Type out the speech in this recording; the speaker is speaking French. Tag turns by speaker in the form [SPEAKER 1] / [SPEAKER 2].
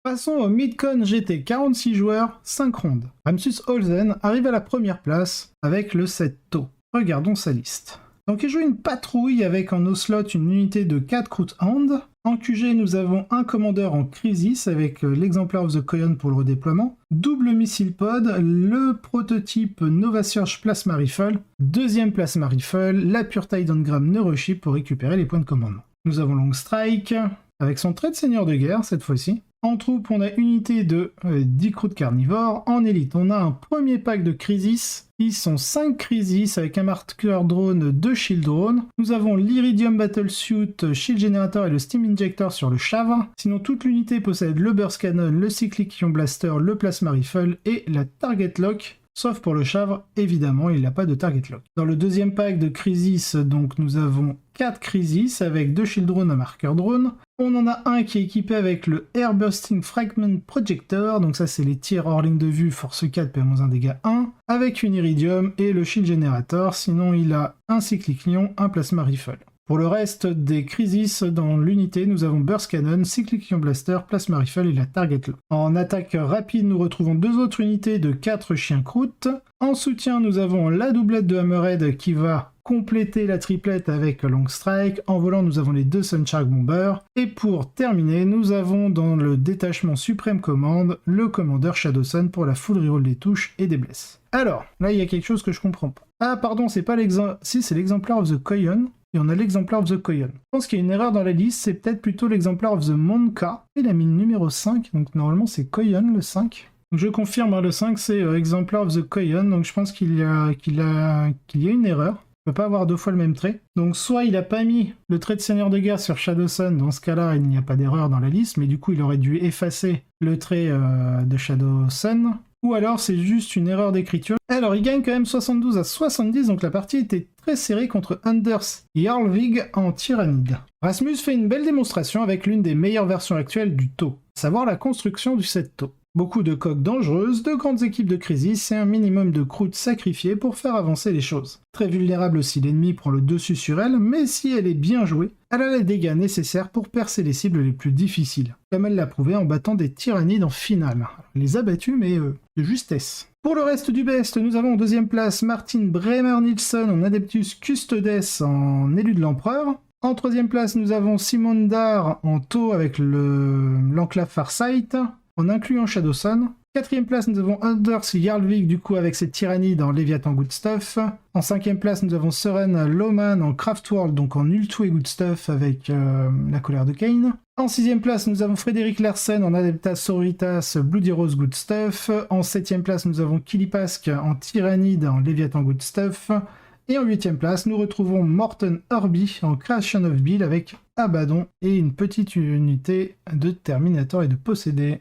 [SPEAKER 1] Passons au Midcon GT 46 joueurs, 5 rondes. Ramsus Olsen arrive à la première place avec le 7 taux. Regardons sa liste. Donc il joue une patrouille avec en no-slot une unité de 4 Krauthhound. En QG, nous avons un commandeur en Crisis avec l'exemplaire of the Coyon pour le redéploiement. Double missile pod, le prototype Nova Surge Plasma Rifle. Deuxième Plasma Rifle, la Pure Tide Engram Neurochip pour récupérer les points de commandement. Nous avons Long Strike avec son trait de seigneur de guerre cette fois-ci. En troupe, on a unité de 10 Krout carnivores. En élite, on a un premier pack de Crisis. Ils sont 5 Crisis avec un marqueur drone, 2 Shield Drone. Nous avons l'Iridium Battlesuit, Shield Generator et le Steam Injector sur le Chavre. Sinon, toute l'unité possède le Burst Cannon, le Cyclic Ion Blaster, le Plasma Rifle et la Target Lock. Sauf pour le Chavre, évidemment, il n'a pas de Target Lock. Dans le deuxième pack de Crisis, donc, nous avons 4 Crisis avec 2 Shield Drone, un marqueur drone. On en a un qui est équipé avec le Air Bursting Fragment Projector, donc ça c'est les tirs hors ligne de vue, force 4, PM-1 dégâts 1, avec une Iridium et le Shield Generator, sinon il a un Cyclic Ion, un Plasma Rifle. Pour le reste des Crisis dans l'unité, nous avons Burst Cannon, Cyclic Ion Blaster, Plasma Rifle et la Target Lock. En attaque rapide, nous retrouvons 2 autres unités de 4 chiens croûtes. En soutien, nous avons la doublette de Hammerhead qui va compléter la triplette avec Long Strike. En volant, nous avons les 2 Sunshark Bombers. Et pour terminer, nous avons dans le détachement Supreme Command, le commandeur Shadowsun pour la full reroll des touches et des blesses. Alors, là, il y a quelque chose que je comprends pas. Ah, pardon, c'est pas l'exemplaire... Si, c'est l'exemplaire of the Coyon. Et on a l'exemplaire of the Coyon. Je pense qu'il y a une erreur dans la liste, c'est peut-être plutôt l'exemplaire of the Monka. Il a mis le numéro 5, donc normalement c'est Coyon le 5. Donc je confirme, hein, le 5 c'est exemplaire of the Coyon, donc je pense qu'il y a une erreur. On peut pas avoir 2 fois le même trait. Donc soit il a pas mis le trait de seigneur de guerre sur Shadowsun, dans ce cas-là il n'y a pas d'erreur dans la liste, mais du coup il aurait dû effacer le trait de Shadowsun. Ou alors c'est juste une erreur d'écriture. Alors il gagne quand même 72 à 70, donc la partie était très serrée contre Anders Jarlvig en Tyrannide. Rasmus fait une belle démonstration avec l'une des meilleures versions actuelles du tau, à savoir la construction du 7 tau. Beaucoup de coques dangereuses, de grandes équipes de Crisis et un minimum de croûtes sacrifiées pour faire avancer les choses. Très vulnérable si l'ennemi prend le dessus sur elle, mais si elle est bien jouée, elle a les dégâts nécessaires pour percer les cibles les plus difficiles, comme elle l'a prouvé en battant des Tyrannides en finale. Elle les a battus, mais de justesse. Pour le reste du best, nous avons en deuxième place Martin Bremer-Nilsson en Adeptus Custodes en élu de l'empereur. En troisième place, nous avons Simon Dar en tau avec l'enclave Farsight, en incluant Shadowsun. Quatrième place, nous avons Anders Jarlvig du coup avec ses Tyrannides en Léviathan Good Stuff. En cinquième place, nous avons Søren Lohmann en Craftworld, donc en Ultway Good Stuff avec la colère de Cain. En sixième place, nous avons Frédéric Larsen en Adeptas Sororitas Bloody Rose Good Stuff. En septième place, nous avons Kilipask en Tyrannide en Léviathan Good Stuff. Et en huitième place, nous retrouvons Morten Herbie en Creation of Bill avec Abaddon et une petite unité de Terminator et de Possédé.